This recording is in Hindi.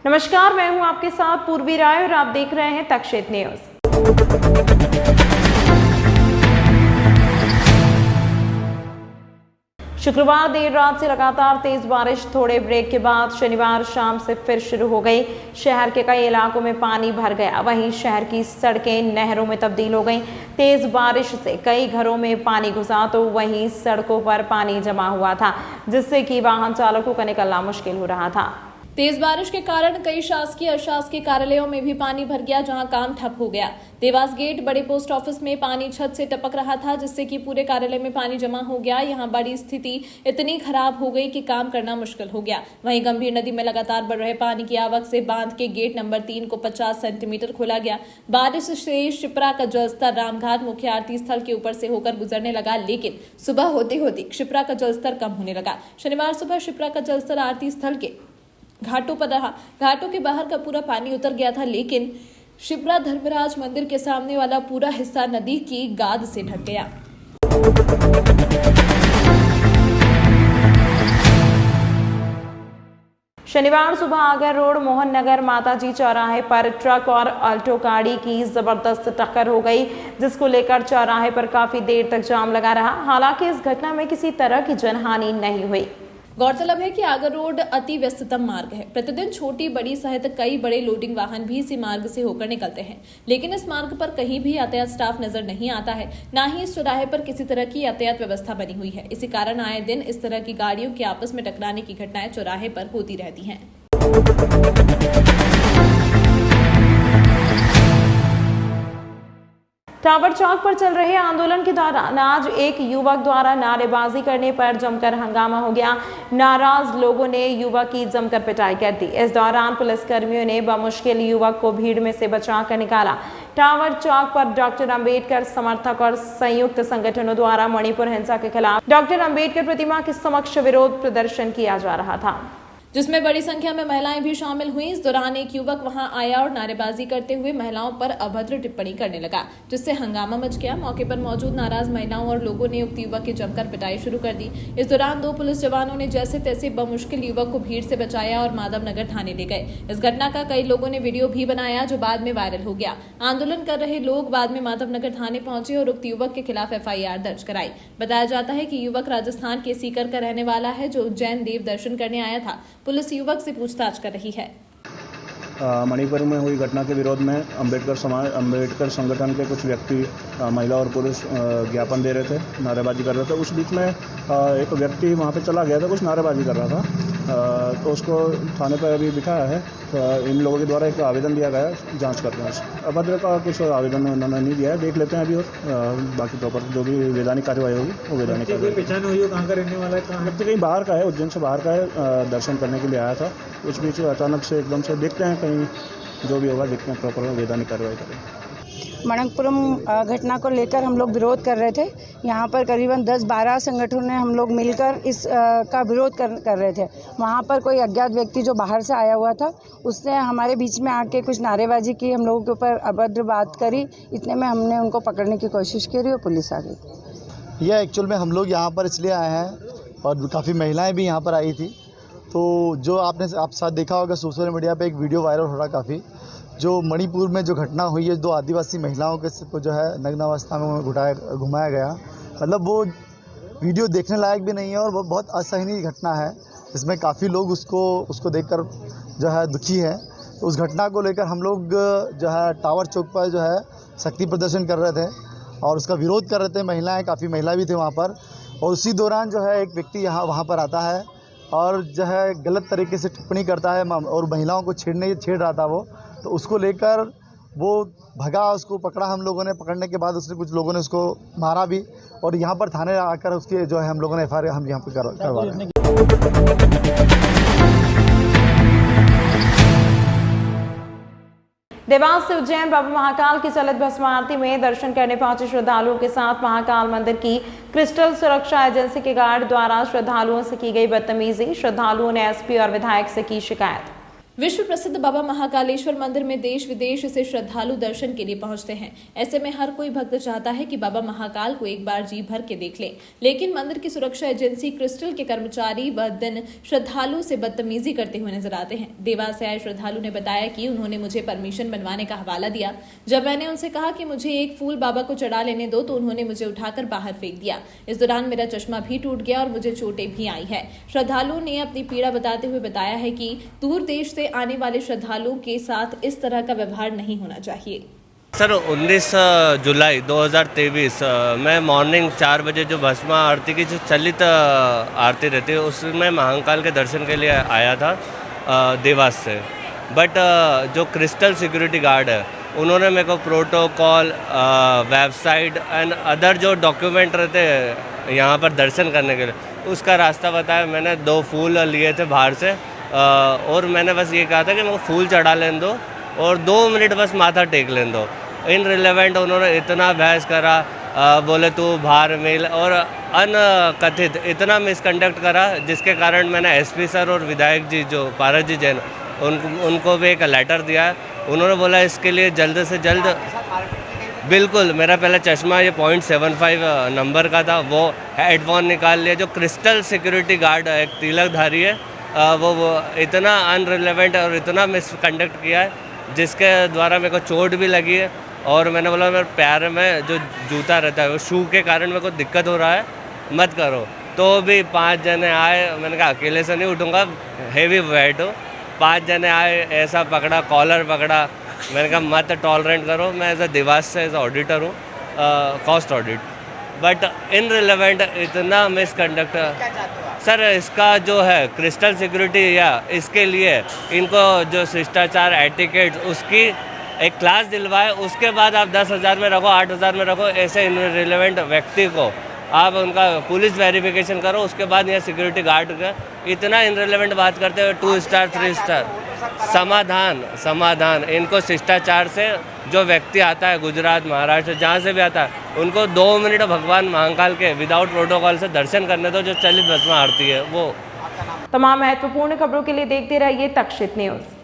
नमस्कार, मैं हूं आपके साथ पूर्वी राय और आप देख रहे हैं तक्षेत्र न्यूज। शुक्रवार देर रात से लगातार तेज बारिश, थोड़े ब्रेक के बाद शनिवार शाम से फिर शुरू हो गई। शहर के कई इलाकों में पानी भर गया, वहीं शहर की सड़कें नहरों में तब्दील हो गईं। तेज बारिश से कई घरों में पानी घुसा तो वहीं सड़कों पर पानी जमा हुआ था, जिससे कि वाहन चालकों का निकलना मुश्किल हो रहा था। तेज बारिश के कारण कई शासकीय अशासकीय कार्यालयों में भी पानी भर गया, जहां काम ठप हो गया। देवास गेट बड़े पोस्ट ऑफिस में पानी छत से टपक रहा था, जिससे कि पूरे कार्यालय में पानी जमा हो गया। यहां बड़ी स्थिति इतनी खराब हो गई कि काम करना मुश्किल हो गया। वहीं गंभीर नदी में लगातार बढ़ रहे पानी की आवक से बांध के गेट नंबर 3 को 50 सेंटीमीटर खोला गया। बारिश से शिप्रा का जलस्तर रामघाट मुख्य आरती स्थल के ऊपर से होकर गुजरने लगा, लेकिन सुबह होते होते शिप्रा का जलस्तर कम होने लगा। शनिवार सुबह शिप्रा का जलस्तर आरती स्थल के घाटों पर रहा। घाटों के बाहर का पूरा पानी उतर गया था, लेकिन शिप्रा धर्मराज मंदिर के सामने वाला पूरा हिस्सा नदी की गाद से ढक गया। शनिवार सुबह आगर रोड मोहन नगर माताजी चौराहे पर ट्रक और अल्टो गाड़ी की जबरदस्त टक्कर हो गई, जिसको लेकर चौराहे पर काफी देर तक जाम लगा रहा। हालांकि इस घटना में किसी तरह की जनहानि नहीं हुई। गौरतलब है कि आगर रोड अति व्यस्ततम मार्ग है। प्रतिदिन छोटी बड़ी सहित कई बड़े लोडिंग वाहन भी इसी मार्ग से होकर निकलते हैं, लेकिन इस मार्ग पर कहीं भी यातायात स्टाफ नजर नहीं आता है। न ही इस चौराहे पर किसी तरह की यातायात व्यवस्था बनी हुई है। इसी कारण आए दिन इस तरह की गाड़ियों के आपस में टकराने की घटनाएं चौराहे पर होती रहती हैं। टावर चौक पर चल रहे आंदोलन के दौरान आज एक युवक द्वारा नारेबाजी करने पर जमकर हंगामा हो गया। नाराज लोगों ने युवक की जमकर पिटाई कर दी। इस दौरान पुलिसकर्मियों ने बमुश्किल युवक को भीड़ में से बचाकर निकाला। टावर चौक पर डॉक्टर अंबेडकर समर्थक और संयुक्त संगठनों द्वारा मणिपुर हिंसा के खिलाफ डॉक्टर अंबेडकर प्रतिमा के समक्ष विरोध प्रदर्शन किया जा रहा था, जिसमें बड़ी संख्या में महिलाएं भी शामिल हुई। इस दौरान एक युवक वहां आया और नारेबाजी करते हुए महिलाओं पर अभद्र टिप्पणी करने लगा, जिससे हंगामा मच गया। मौके पर मौजूद नाराज महिलाओं और लोगों ने उक्त युवक की जमकर पिटाई शुरू कर दी। इस दौरान 2 पुलिस जवानों ने जैसे तैसे बमुश्किल युवक को भीड़ से बचाया और माधवनगर थाने ले गए। इस घटना का कई लोगों ने वीडियो भी बनाया, जो बाद में वायरल हो गया। आंदोलन कर रहे लोग बाद में माधवनगर थाने पहुंचे और उक्त युवक के खिलाफ FIR दर्ज कराई। बताया जाता है कि युवक राजस्थान के सीकर का रहने वाला है, जो उज्जैन देव दर्शन करने आया था। पुलिस युवक से पूछताछ कर रही है। मणिपुर में हुई घटना के विरोध में अंबेडकर संगठन के कुछ व्यक्ति, महिला और पुरुष ज्ञापन दे रहे थे, नारेबाजी कर रहे थे। उस बीच में एक व्यक्ति वहाँ पे चला गया था, कुछ नारेबाजी कर रहा था, तो उसको थाने पर अभी बिठाया है। इन लोगों के द्वारा एक आवेदन दिया गया है, जांच करते हैं। अभद्र का कुछ आवेदन उन्होंने नहीं दिया है, देख लेते हैं अभी, और बाकी प्रॉपर जो भी वैधानिक कार्रवाई होगी वो वैधानिक कार्रवाई। पहचान हुई हो कहाँ का रहने वाला है? व्यक्ति कहीं बाहर का है, उज्जैन से बाहर का है, दर्शन करने के लिए आया था। उस बीच अचानक से एकदम से देखते हैं, कहीं जो भी होगा देखते हैं, प्रॉपर वैधानिक कार्रवाई करें। मणिपुरम घटना को लेकर हम लोग विरोध कर रहे थे। यहाँ पर करीबन 10-12 संगठनों ने हम लोग मिलकर इस का विरोध कर रहे थे। वहाँ पर कोई अज्ञात व्यक्ति जो बाहर से आया हुआ था, उसने हमारे बीच में आके कुछ नारेबाजी की, हम लोगों के ऊपर अभद्र बात करी। इतने में हमने उनको पकड़ने की कोशिश करी और पुलिस आ गई। यह एक्चुअल में हम लोग यहाँ पर इसलिए आए हैं और काफ़ी महिलाएँ भी यहाँ पर आई थी। तो जो आपने आप साथ देखा होगा सोशल मीडिया पे एक वीडियो वायरल हो रहा काफ़ी, जो मणिपुर में जो घटना हुई है, 2 आदिवासी महिलाओं के को जो है नग्न अवस्था में घुमाया गया। मतलब वो वीडियो देखने लायक भी नहीं है और वो बहुत असहनीय घटना है। इसमें काफ़ी लोग उसको देखकर जो है दुखी है। तो उस घटना को लेकर हम लोग जो है टावर चौक पर जो है शक्ति प्रदर्शन कर रहे थे और उसका विरोध कर रहे थे। महिलाएँ, काफ़ी महिला भी थे वहाँ पर। और उसी दौरान जो है एक व्यक्ति वहाँ पर आता है और जो है गलत तरीके से टिप्पणी करता है और महिलाओं को छेड़ रहा था वो। तो उसको लेकर वो भगा, उसको पकड़ा हम लोगों ने। पकड़ने के बाद उसने कुछ लोगों ने उसको मारा भी और यहाँ पर थाने आकर उसके जो है हम लोगों ने FIR हम यहाँ पर करवा रहे हैं। देवास से उज्जैन बाबा महाकाल की चलित भस्म आरती में दर्शन करने पहुंचे श्रद्धालुओं के साथ महाकाल मंदिर की क्रिस्टल सुरक्षा एजेंसी के गार्ड द्वारा श्रद्धालुओं से की गई बदतमीजी। श्रद्धालुओं ने SP और विधायक से की शिकायत। विश्व प्रसिद्ध बाबा महाकालेश्वर मंदिर में देश विदेश से श्रद्धालु दर्शन के लिए पहुंचते हैं। ऐसे में हर कोई भक्त चाहता है कि बाबा महाकाल को एक बार जी भर के देख ले, लेकिन मंदिर की सुरक्षा एजेंसी क्रिस्टल के कर्मचारी वह दिन श्रद्धालु से बदतमीजी करते हुए नजर आते हैं। देवास से आए श्रद्धालु ने बताया कि उन्होंने मुझे परमिशन बनवाने का हवाला दिया। जब मैंने उनसे कहा कि मुझे एक फूल बाबा को चढ़ा लेने दो तो उन्होंने मुझे उठाकर बाहर फेंक दिया। इस दौरान मेरा चश्मा भी टूट गया और मुझे चोटें भी आई है। श्रद्धालुओं ने अपनी पीड़ा बताते हुए बताया है कि दूर देश से आने वाले श्रद्धालुओं के साथ इस तरह का व्यवहार नहीं होना चाहिए। सर 19 जुलाई 2023 मैं मॉर्निंग 4 बजे जो भस्म आरती की जो चलित आरती रहती है उसमें महाकाल के दर्शन के लिए आया था देवास से। बट जो क्रिस्टल सिक्योरिटी गार्ड है उन्होंने मेरे को प्रोटोकॉल, वेबसाइट एंड अदर जो डॉक्यूमेंट रहते हैं यहाँ पर दर्शन करने के लिए उसका रास्ता बताया। मैंने 2 फूल लिए थे बाहर से और मैंने बस ये कहा था कि मेरे को फूल चढ़ा लेने दो और 2 मिनट बस माथा टेक लेने दो। इनरिलेवेंट उन्होंने इतना बहस करा, बोले तू बाहर मिल और अनकथित इतना मिसकंडक्ट करा जिसके कारण मैंने एसपी सर और विधायक जी जो पारस जी जैन उनको भी एक लेटर दिया है। उन्होंने बोला इसके लिए जल्द से जल्द बिल्कुल मेरा पहला चश्मा ये 0.75 नंबर का था वो हेडफोन निकाल लिया। जो क्रिस्टल सिक्योरिटी गार्ड एक तिलकधारी है वो इतना अनरिलेवेंट और इतना मिसकंडक्ट किया है जिसके द्वारा मेरे को चोट भी लगी है। और मैंने बोला मेरे पैर में जो जूता रहता है वो शू के कारण मेरे को दिक्कत हो रहा है, मत करो। तो भी 5 जने आए, मैंने कहा अकेले से नहीं उठूँगा, हेवी वेट हो। 5 जने आए, ऐसा पकड़ा, कॉलर पकड़ा। मैंने कहा मत टॉलरेंट करो, मैं एज अ देवास से एज ऑडिटर हूँ, कॉस्ट ऑडिट। बट इनरिलेवेंट इतना मिसकंडक्ट सर इसका जो है क्रिस्टल सिक्योरिटी या इसके लिए इनको जो शिष्टाचार एटिकेट उसकी एक क्लास दिलवाए, उसके बाद आप 10,000 में रखो, 8,000 में रखो। ऐसे इनरिलेवेंट व्यक्ति को आप उनका पुलिस वेरिफिकेशन करो, उसके बाद यहाँ सिक्योरिटी गार्ड का इतना इनरिलेवेंट बात करते हुए 2 स्टार 3 स्टार समाधान इनको शिष्टाचार से जो व्यक्ति आता है गुजरात, महाराष्ट्र जहाँ से भी आता है उनको 2 मिनट भगवान महाकाल के विदाउट प्रोटोकॉल से दर्शन करने दो। जो चलित भस्म आरती है वो। तमाम महत्वपूर्ण खबरों के लिए देखते रहिए तक्षित न्यूज़।